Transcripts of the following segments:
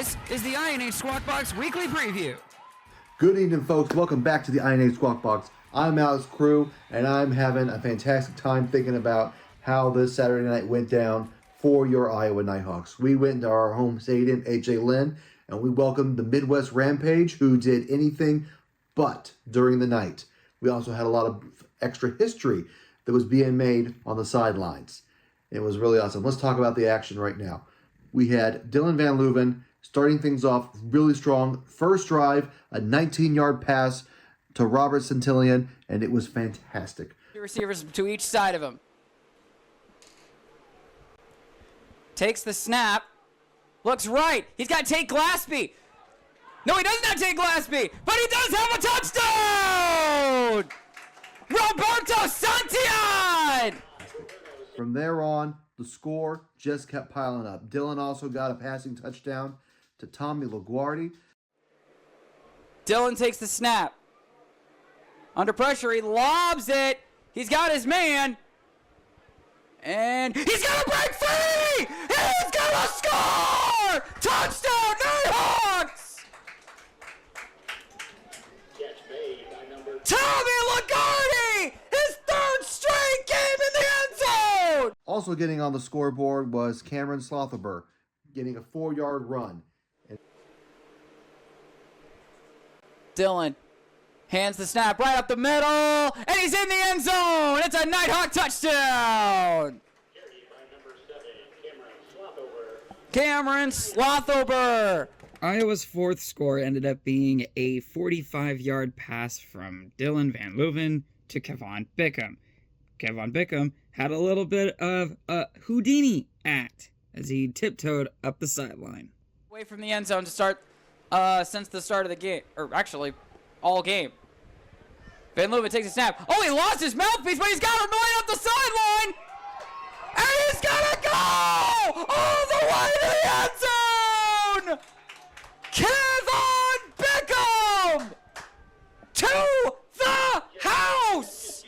This is the INH Squawkbox Weekly Preview. Good evening, folks. Welcome back to the INH Squawkbox. I'm Alex Crew, and I'm having a fantastic time thinking about how this Saturday night went down for your Iowa Nite Hawks. We went into our home stadium, A.J. Lynn, and we welcomed the Midwest Rampage, who did anything but during the night. We also had a lot of extra history that was being made on the sidelines. It was really awesome. Let's talk about the action right now. We had Dylan Van Leuven starting things off really strong. First drive, a 19-yard pass to Robert Centillion, and it was fantastic. Two receivers to each side of him. Takes the snap. Looks right. He's got Tate Glaspie. No, he doesn't have Tate Glaspie, but he does have a touchdown! Roberto Santillan! From there on, the score just kept piling up. Dylan also got a passing touchdown to Tommy LaGuardia. Dylan takes the snap. Under pressure, he lobs it. He's got his man. And he's going to break free! He's going to score! Touchdown, Nighthawks! Tommy LaGuardia! His third straight game in the end zone! Also getting on the scoreboard was Cameron Slotherber, getting a 4-yard run. Dylan hands the snap right up the middle, and he's in the end zone. It's a Nighthawk touchdown. Cameron Slotherber. Iowa's fourth score ended up being a 45-yard pass from Dylan Van Leuven to Kevon Bickham. Kevon Bickham had a little bit of a Houdini act as he tiptoed up the sideline. Away from the end zone to start since the start of the game, or actually all game. Van Leuven takes a snap. Oh, he lost his mouthpiece, but he's got him right up the sideline. And he's gonna go all the way to the end zone. Kevon Bickham to the house.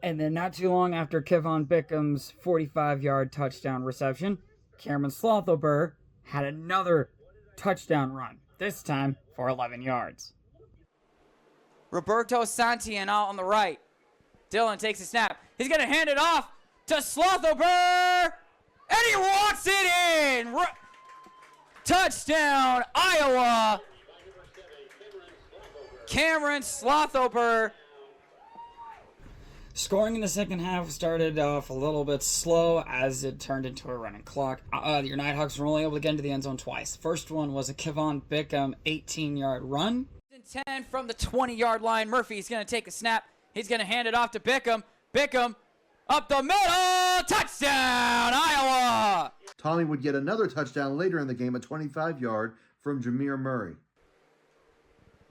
And then not too long after Kevon Bickham's 45-yard touchdown reception, Cameron Slotherber had another touchdown run, this time for 11 yards. Roberto Santillan out on the right. Dylan takes a snap. He's going to hand it off to Slotherber, and he walks it in. Touchdown, Iowa. Cameron Slotherber. Scoring in the second half started off a little bit slow as it turned into a running clock. Your Nighthawks were only able to get into the end zone twice. First one was a Kevon Bickham 18-yard run. 10 from the 20-yard line. Murphy's going to take a snap. He's going to hand it off to Bickham. Bickham up the middle. Touchdown, Iowa. Tommy would get another touchdown later in the game, a 25-yard from Jameer Murray.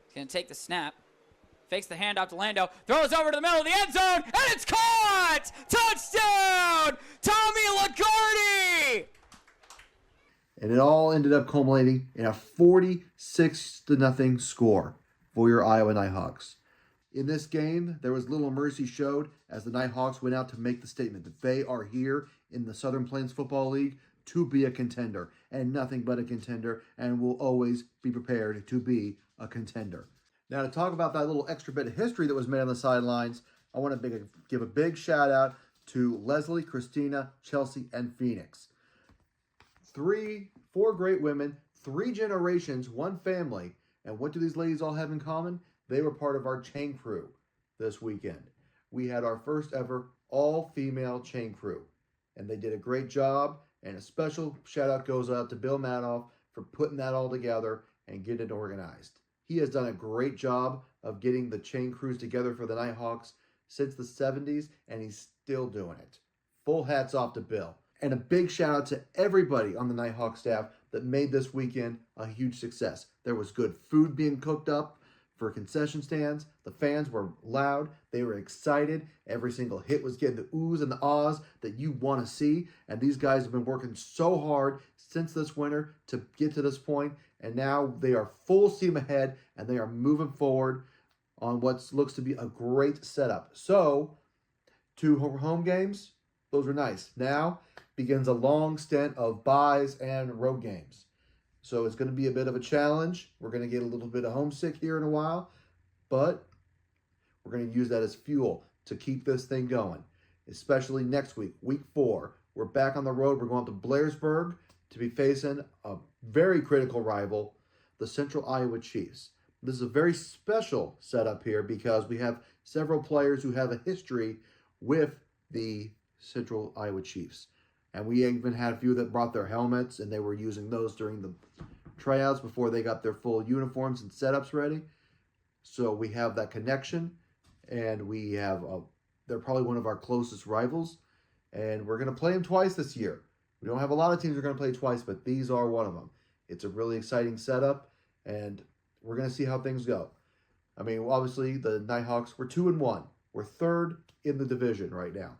He's going to take the snap. Fakes the handoff to Lando. Throws over to the middle of the end zone. And it's caught. Touchdown, Tommy LaGuardia. And it all ended up culminating in a 46-0 score for your Iowa Nite Hawks. In this game, there was little mercy showed as the Nite Hawks went out to make the statement that they are here in the Southern Plains Football League to be a contender, and nothing but a contender, and will always be prepared to be a contender. Now, to talk about that little extra bit of history that was made on the sidelines, I want to give a big shout out to Leslie, Christina, Chelsea, and Phoenix. 4 great women, 3 generations, 1 family. And what do these ladies all have in common? They were part of our chain crew this weekend. We had our first ever all-female chain crew. And they did a great job. And a special shout out goes out to Bill Madoff for putting that all together and getting it organized. He has done a great job of getting the chain crews together for the Nite Hawks since the 70s, and he's still doing it. Full hats off to Bill. And a big shout out to everybody on the Nite Hawk staff that made this weekend a huge success. There was good food being cooked up for concession stands. The fans were loud. They were excited. Every single hit was getting the oohs and the ahs that you want to see. And these guys have been working so hard since this winter to get to this point. And now they are full steam ahead and they are moving forward on what looks to be a great setup. So, 2 home games, those were nice. Now begins a long stint of buys and road games. So it's going to be a bit of a challenge. We're going to get a little bit of homesick here in a while, but we're going to use that as fuel to keep this thing going, especially next week, week 4. We're back on the road. We're going to Blairsburg to be facing a very critical rival, the Central Iowa Chiefs. This is a very special setup here because we have several players who have a history with the Central Iowa Chiefs. And we even had a few that brought their helmets, and they were using those during the tryouts before they got their full uniforms and setups ready. So we have that connection, and we have they're probably one of our closest rivals, and we're going to play them twice this year. We don't have a lot of teams we're going to play twice, but these are one of them. It's a really exciting setup, and we're going to see how things go. I mean, obviously, the Nighthawks were 2-1. We're third in the division right now.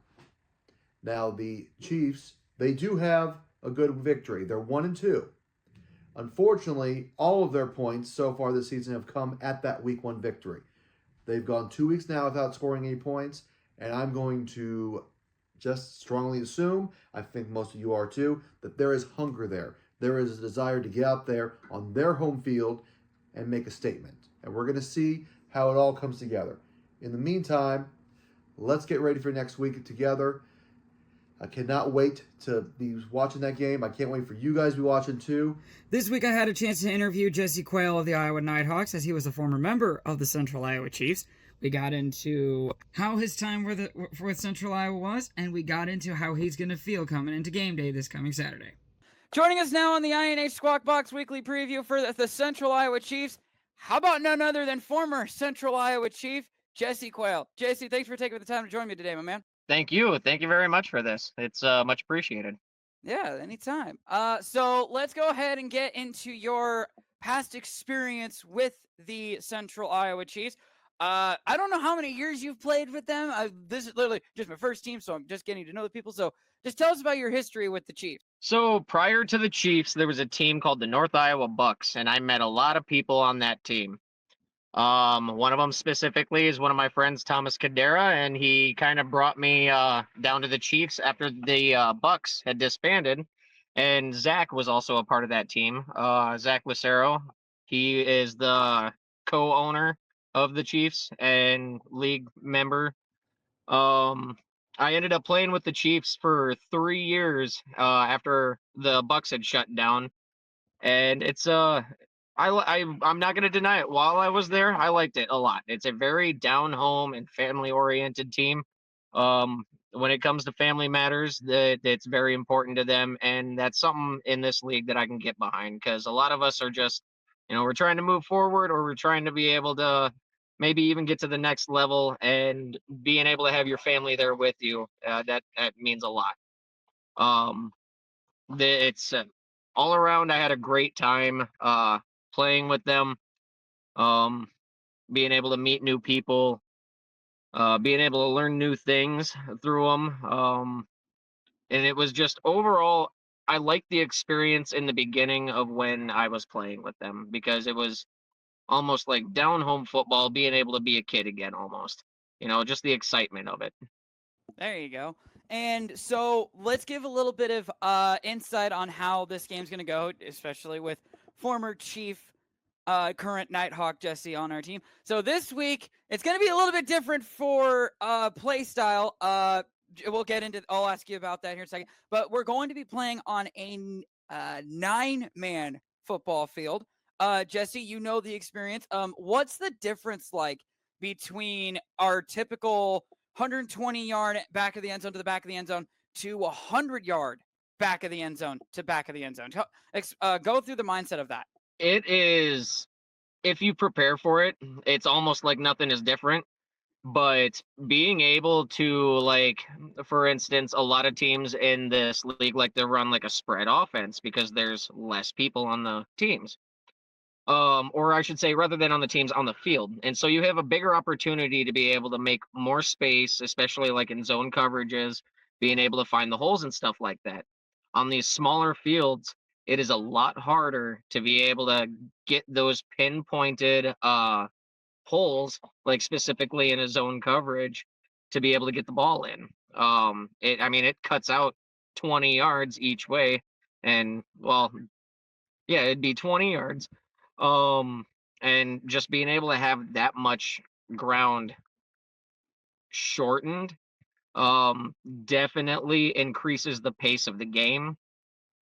Now, the Chiefs, they do have a good victory. They're 1-2. Unfortunately, all of their points so far this season have come at that week 1 victory. They've gone 2 weeks now without scoring any points, and I'm going to just strongly assume, I think most of you are too, that there is hunger there. There is a desire to get out there on their home field and make a statement. And we're going to see how it all comes together. In the meantime, let's get ready for next week together. I cannot wait to be watching that game. I can't wait for you guys to be watching too. This week I had a chance to interview Jesse Quayle of the Iowa Nite Hawks, as he was a former member of the Central Iowa Chiefs. We got into how his time with Central Iowa was, and we got into how he's going to feel coming into game day this coming Saturday. Joining us now on the INH Squawkbox weekly preview for the Central Iowa Chiefs, how about none other than former Central Iowa Chief, Jesse Quayle. Jesse, thanks for taking the time to join me today, my man. Thank you. Thank you very much for this. It's much appreciated. Yeah, anytime. So let's go ahead and get into your past experience with the Central Iowa Chiefs. I don't know how many years you've played with them. This is literally just my first team, so I'm just getting to know the people. So just tell us about your history with the Chiefs. So prior to the Chiefs, there was a team called the North Iowa Bucks, and I met a lot of people on that team. One of them specifically is one of my friends, Thomas Cadera, and he kind of brought me down to the Chiefs after the Bucks had disbanded. And Zach was also a part of that team. Zach Lucero, he is the co-owner of the Chiefs and league member. I ended up playing with the Chiefs for 3 years after the Bucks had shut down, and it's I'm not going to deny it. While I was there, I liked it a lot. It's a very down home and family oriented team. When it comes to family matters, it's very important to them, and that's something in this league that I can get behind, because a lot of us are just, we're trying to move forward, or we're trying to be able to maybe even get to the next level, and being able to have your family there with you, that means a lot. It's all around, I had a great time playing with them, being able to meet new people, being able to learn new things through them. And it was just overall, I liked the experience in the beginning of when I was playing with them, because it was almost like down home football, being able to be a kid again, almost, just the excitement of it. There you go. And so let's give a little bit of insight on how this game's going to go, especially with former Chief, current Nighthawk Jesse on our team. So this week, it's going to be a little bit different for play style. We'll get into, I'll ask you about that here in a second. But we're going to be playing on a 9-man football field. Jesse, you know the experience. What's the difference like between our typical 120-yard back of the end zone to the back of the end zone to 100-yard back of the end zone to back of the end zone? Go through the mindset of that. It is, if you prepare for it, it's almost like nothing is different. But being able to, like, for instance, a lot of teams in this league like to run like a spread offense because there's less people on the teams. Or I should say, rather than on the teams, on the field. And so you have a bigger opportunity to be able to make more space, especially like in zone coverages, being able to find the holes and stuff like that. On these smaller fields, it is a lot harder to be able to get those pinpointed holes, like specifically in a zone coverage, to be able to get the ball in. It cuts out 20 yards each way. And, well, Yeah, it'd be 20 yards. And just being able to have that much ground shortened um definitely increases the pace of the game.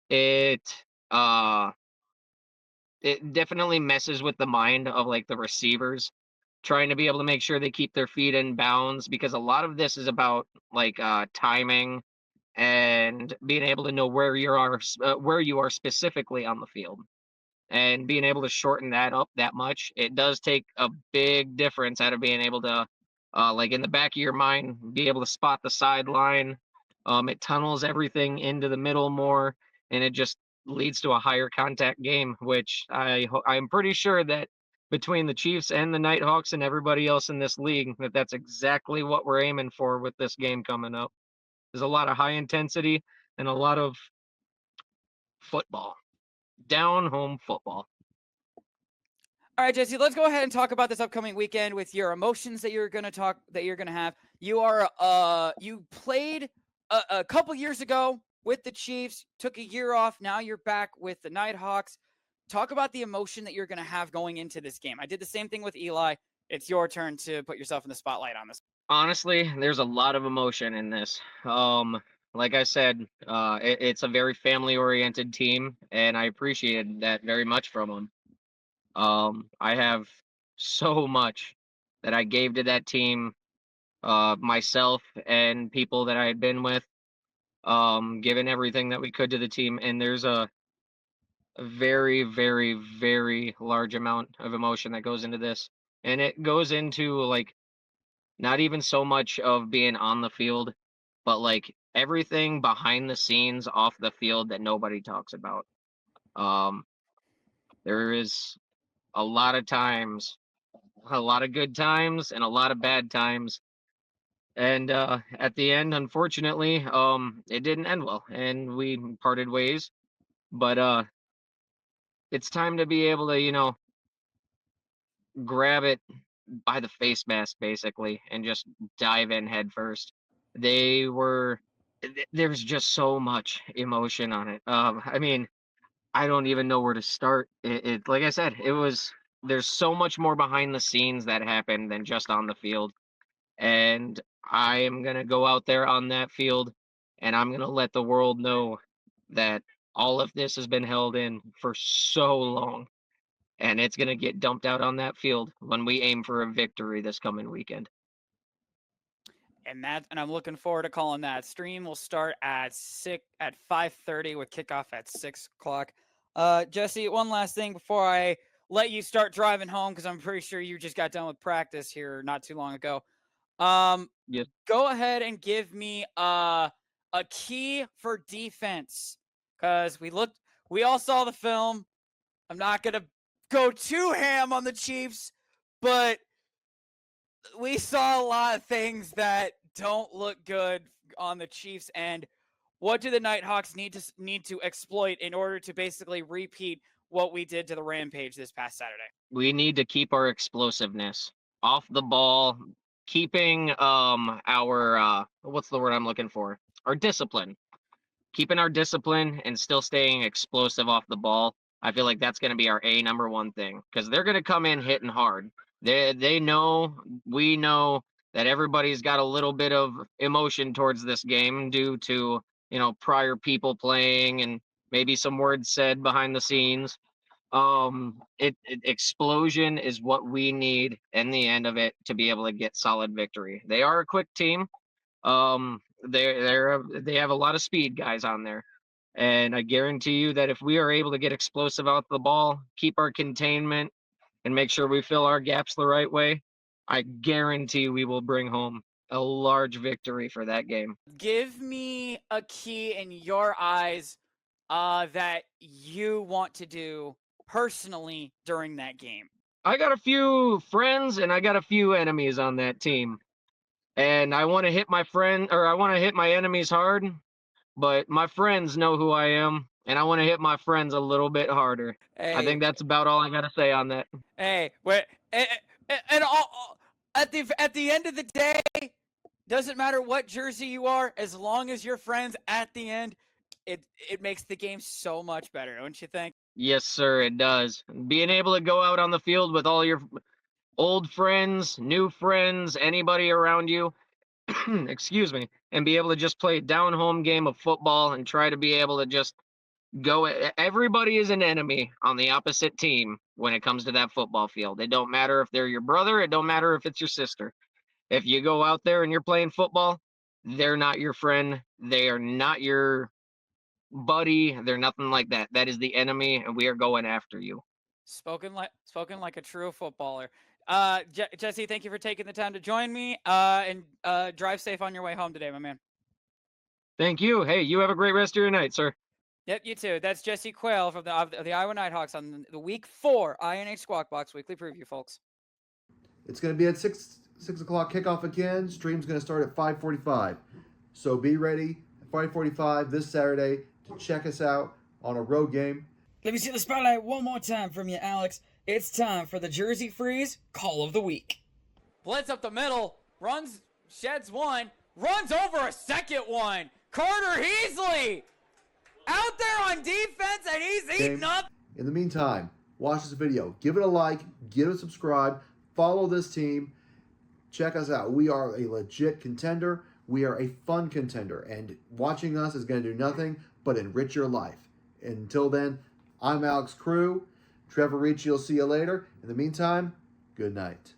It uh it definitely messes with the mind of like the receivers trying to be able to make sure they keep their feet in bounds, because a lot of this is about like timing and being able to know where you are specifically on the field, and being able to shorten that up that much. It does take a big difference out of being able to like in the back of your mind be able to spot the sideline. It tunnels everything into the middle more, and it just leads to a higher contact game, which I'm pretty sure that between the Chiefs and the Nighthawks and everybody else in this league, that's exactly what we're aiming for with this game coming up. There's a lot of high intensity and a lot of football, down home football. All right, Jesse, let's go ahead and talk about this upcoming weekend with your emotions that you're going to have. You played a couple years ago with the Chiefs, took a year off. Now you're back with the Nighthawks. Talk about the emotion that you're going to have going into this game. I did the same thing with Eli. It's your turn to put yourself in the spotlight on this. Honestly, there's a lot of emotion in this. Like I said, it's a very family-oriented team, and I appreciated that very much from them. I have so much that I gave to that team, myself and people that I had been with, given everything that we could to the team, and there's a very, very, very large amount of emotion that goes into this, and it goes into like not even so much of being on the field, but like everything behind the scenes off the field that nobody talks about. Um, there is a lot of times, a lot of good times and a lot of bad times. And at the end, unfortunately, it didn't end well and we parted ways. But it's time to be able to, grab it by the face mask basically and just dive in head first. They were there's just so much emotion on it. I mean, I don't even know where to start. It like I said, there's so much more behind the scenes that happened than just on the field. And I am going to go out there on that field and I'm going to let the world know that all of this has been held in for so long, and it's going to get dumped out on that field when we aim for a victory this coming weekend. And I'm looking forward to calling that. Stream will start at 5:30 with kickoff at 6 o'clock. Jesse, one last thing before I let you start driving home, because I'm pretty sure you just got done with practice here not too long ago. Yes. Go ahead and give me a key for defense, because we all saw the film. I'm not gonna go too ham on the Chiefs, but we saw a lot of things that don't look good on the Chiefs end. What do the Nighthawks need to exploit in order to basically repeat what we did to the Rampage this past Saturday? We need to keep our explosiveness off the ball, keeping our what's the word I'm looking for? Our discipline. Keeping our discipline and still staying explosive off the ball. I feel like that's going to be our number one thing, because they're going to come in hitting hard. We know that everybody's got a little bit of emotion towards this game due to, prior people playing and maybe some words said behind the scenes. Explosion is what we need in the end of it to be able to get solid victory. They are a quick team. They have a lot of speed guys on there, and I guarantee you that if we are able to get explosive out the ball, keep our containment, and make sure we fill our gaps the right way, I guarantee we will bring home a large victory for that game. Give me a key in your eyes that you want to do personally during that game. I got a few friends and I got a few enemies on that team. And I want to hit my enemies hard, but my friends know who I am, and I want to hit my friends a little bit harder. I Hey, think that's about all I got to say on that. hey, wait, and at the end of the day, doesn't matter what jersey you are, as long as you're friends at the end, it makes the game so much better, don't you think? Yes, sir, it does. Being able to go out on the field with all your old friends, new friends, anybody around you, excuse me, and be able to just play a down home game of football and try to be able to just go. Everybody is an enemy on the opposite team when it comes to that football field. It don't matter if they're your brother, it don't matter if it's your sister. If you go out there and you're playing football, they're not your friend. They are not your buddy. They're nothing like that. That is the enemy, and we are going after you. Spoken like a true footballer. Jesse, thank you for taking the time to join me. And drive safe on your way home today, my man. Thank you. Hey, you have a great rest of your night, sir. Yep, you too. That's Jesse Quayle from the Iowa Nite Hawks on the Week 4 INH Squawkbox Weekly Preview, folks. It's going to be at 6 o'clock kickoff again. Stream's going to start at 5:45. So be ready at 5:45 this Saturday to check us out on a road game. Let me see the spotlight one more time from you, Alex. It's time for the Jersey Freeze Call of the Week. Blitz up the middle, sheds one, runs over a second one. Carter Heasley out there on defense, and he's eating up. In the meantime, watch this video. Give it a like. Give it a subscribe. Follow this team. Check us out. We are a legit contender. We are a fun contender. And watching us is going to do nothing but enrich your life. Until then, I'm Alex Crew. Trevor Ricci will see you later. In the meantime, good night.